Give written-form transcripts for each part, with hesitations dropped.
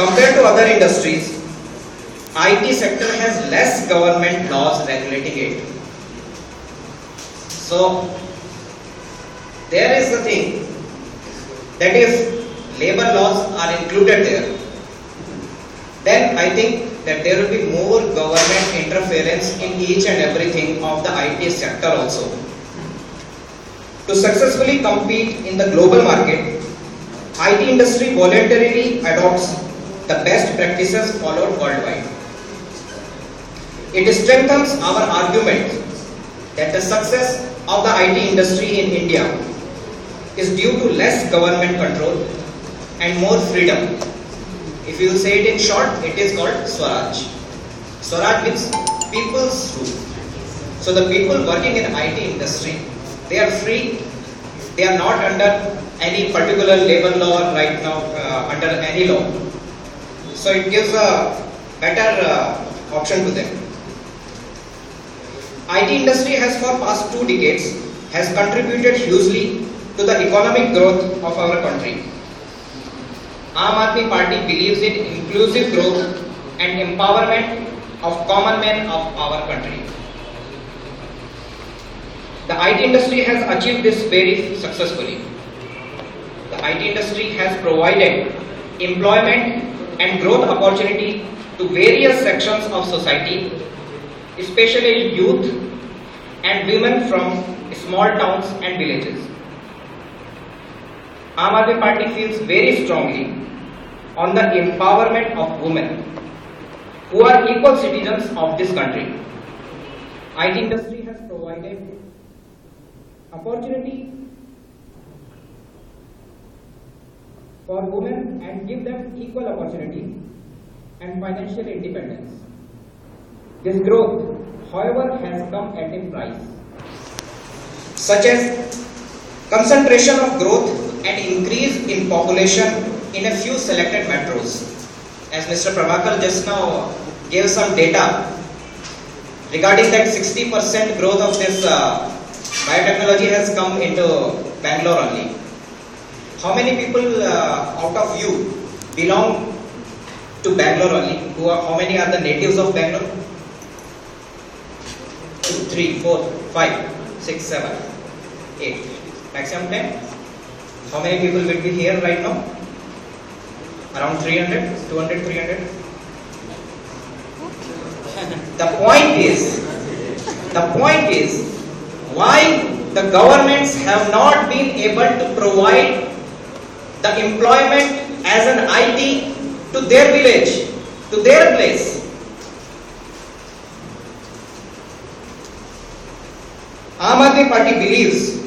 Compared to other industries, IT sector has less government laws regulating it. So there is the thing that if labor laws are included there, then I think that there will be more government interference in each and everything of the IT sector also. To successfully compete in the global market, IT industry voluntarily adopts the best practices followed worldwide. It strengthens our argument that the success of the IT industry in India is due to less government control and more freedom. If you say it in short, it is called Swaraj. Swaraj means people's rule. So the people working in IT industry, they are free. They are not under any particular labor law right now, under any law. So it gives a better option to them. IT industry has for past 2 decades has contributed hugely to the economic growth of our country. Aam Aadmi Party believes in inclusive growth and empowerment of common men of our country. The IT industry has achieved this very successfully. The IT industry has provided employment and growth opportunity to various sections of society, especially youth and women from small towns and villages. Aam Aadmi Party feels very strongly on the empowerment of women who are equal citizens of this country. IT industry has provided opportunity for women and give them equal opportunity and financial independence. This growth, however, has come at a price, such as concentration of growth and increase in population in a few selected metros. As Mr. Prabhakar just now gave some data regarding that 60% growth of this biotechnology has come into Bangalore only. How many people out of you belong to Bangalore only? How many are the natives of Bangalore? 2, 3, 4, 5, 6, 7, 8. Maximum 10. How many people will be here right now? Around 300, 200, 300. The point is, why the governments have not been able to provide the employment as an IT to their village, to their place. Aam Aadmi Party believes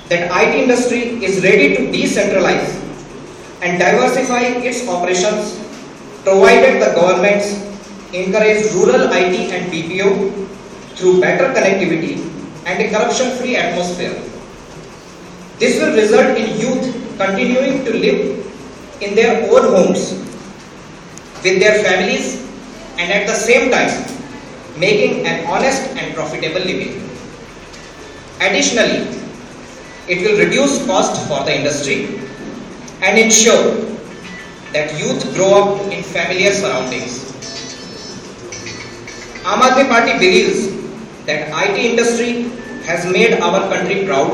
that IT industry is ready to decentralize and diversify its operations, provided the governments encourage rural IT and BPO through better connectivity and a corruption-free atmosphere. This will result in youth continuing to live in their own homes with their families and at the same time making an honest and profitable living. Additionally, it will reduce cost for the industry and ensure that youth grow up in familiar surroundings. Aam Aadmi Party believes that IT industry has made our country proud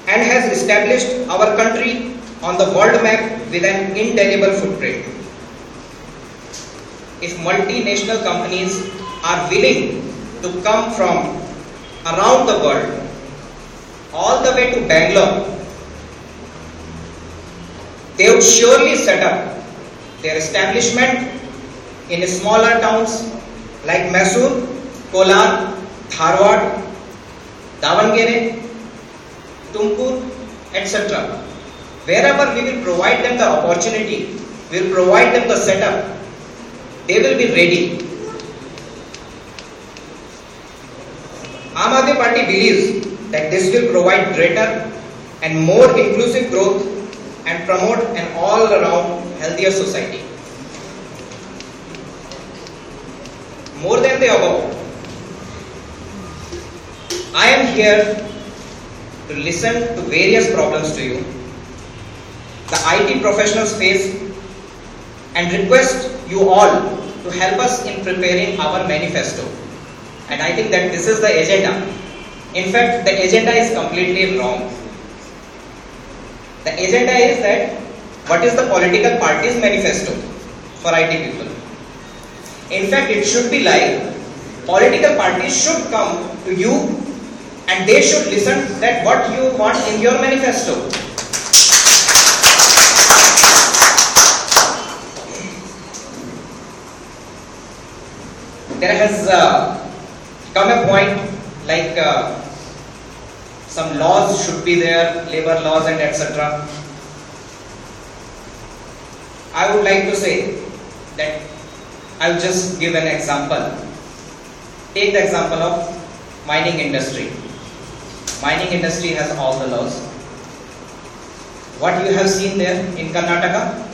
and has established our country on the world map with an indelible footprint. If multinational companies are willing to come from around the world all the way to Bangalore, they would surely set up their establishment in smaller towns like Mysore, Kolar, Dharwad, Davangere, Tumkur, etc. Wherever we will provide them the opportunity, we will provide them the setup, they will be ready. Aam Aadmi Party believes that this will provide greater and more inclusive growth and promote an all-around healthier society. More than the above, I am here to listen to various problems to you the IT professionals face and request you all to help us in preparing our manifesto. And I think that this is the agenda. In fact, the agenda is completely wrong. The agenda is that what is the political party's manifesto for IT people. In fact, it should be like political parties should come to you and they should listen that what you want in your manifesto. There has come a point like some laws should be there, labor laws and etc. I would like to say that I'll just give an example. Take the example of mining industry. Mining industry has all the laws. What you have seen there in Karnataka,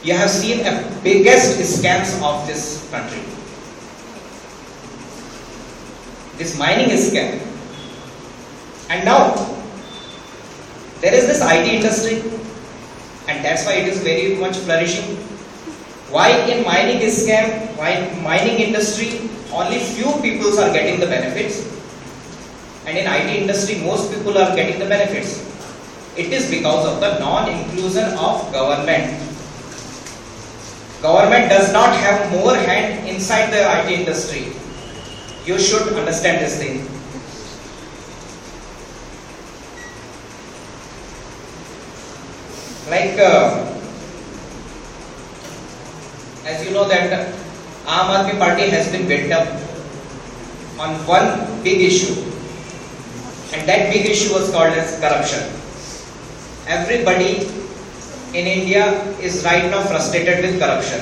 you have seen a biggest scams of this country. This mining is scam. And now, there is this IT industry, and that's why it is very much flourishing. Why in mining is scam? Why in mining industry only few people are getting the benefits, and in IT industry most people are getting the benefits? It is because of the non-inclusion of government. Government does not have more hand inside the IT industry. You should understand this thing. Like, as you know that Aam Aadmi Party has been built up on one big issue, and that big issue was called as corruption. Everybody in India is right now frustrated with corruption,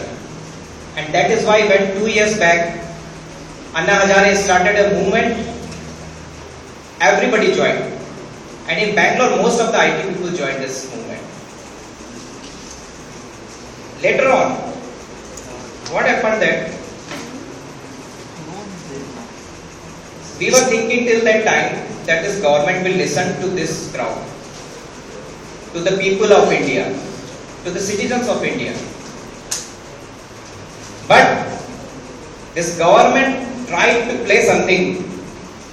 and that is why when 2 years back Anna Hazare started a movement, everybody joined, and in Bangalore most of the IT people joined this movement. Later on, what happened that we were thinking till that time that this government will listen to this crowd, to the people of India, to the citizens of India. But this government tried to play something,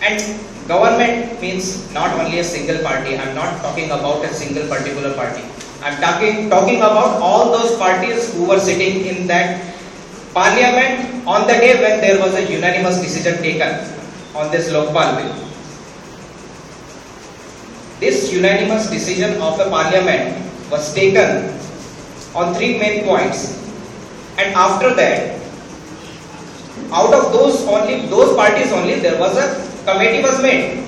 and government means not only a single party. I am not talking about a single particular party. I am talking about all those parties who were sitting in that parliament on the day when there was a unanimous decision taken on this Lokpal bill. This unanimous decision of the parliament was taken on 3 main points, and after that, out of those parties only, there was a committee was made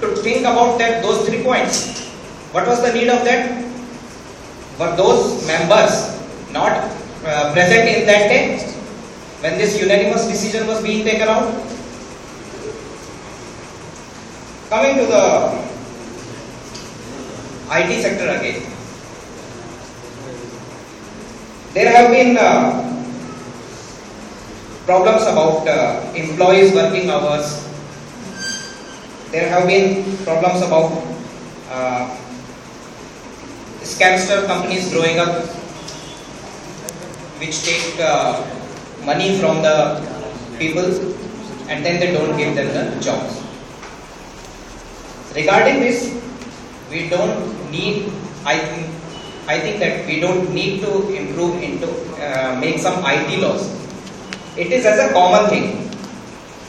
to think about those 3 points. What was the need of that? Were those members not present in that day when this unanimous decision was being taken out? Coming to the IT sector again, there have been problems about employees' working hours. There have been problems about scamster companies growing up, which take money from the people and then they don't give them the jobs. Regarding this, we don't need, I think that we don't need to improve into make some IT laws. It is as a common thing.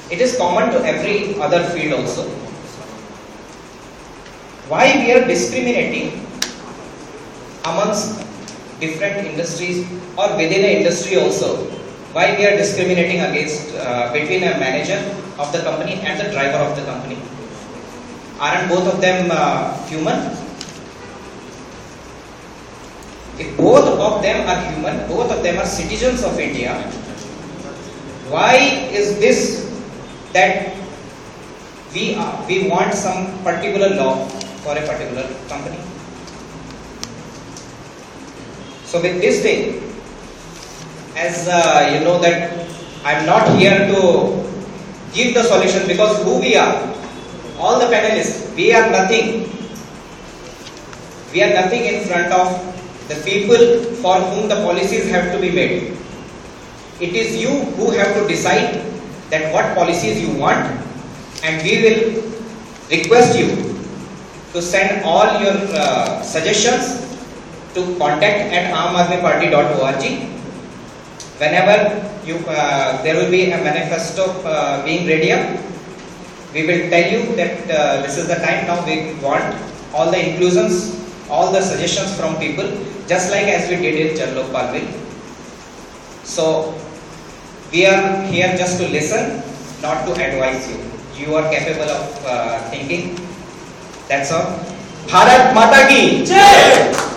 It is common to every other field also. Why we are discriminating amongst different industries or within an industry also? Why we are discriminating against between a manager of the company and the driver of the company? Aren't both of them human? If both of them are human, both of them are citizens of India, why is this that we want some particular law for a particular company? So with this thing, as you know that I am not here to give the solution, because who we are, all the panelists, we are nothing. We are nothing in front of the people for whom the policies have to be made. It is you who have to decide that what policies you want, and we will request you to send all your suggestions to contact@aamaadmiparty.org. Whenever you there will be a manifesto being ready up, we will tell you that this is the time now we want all the inclusions, all the suggestions from people, just like as we did in Jalokpalville. So we are here just to listen, not to advise you. You are capable of thinking. That's all. Bharat माता की जय।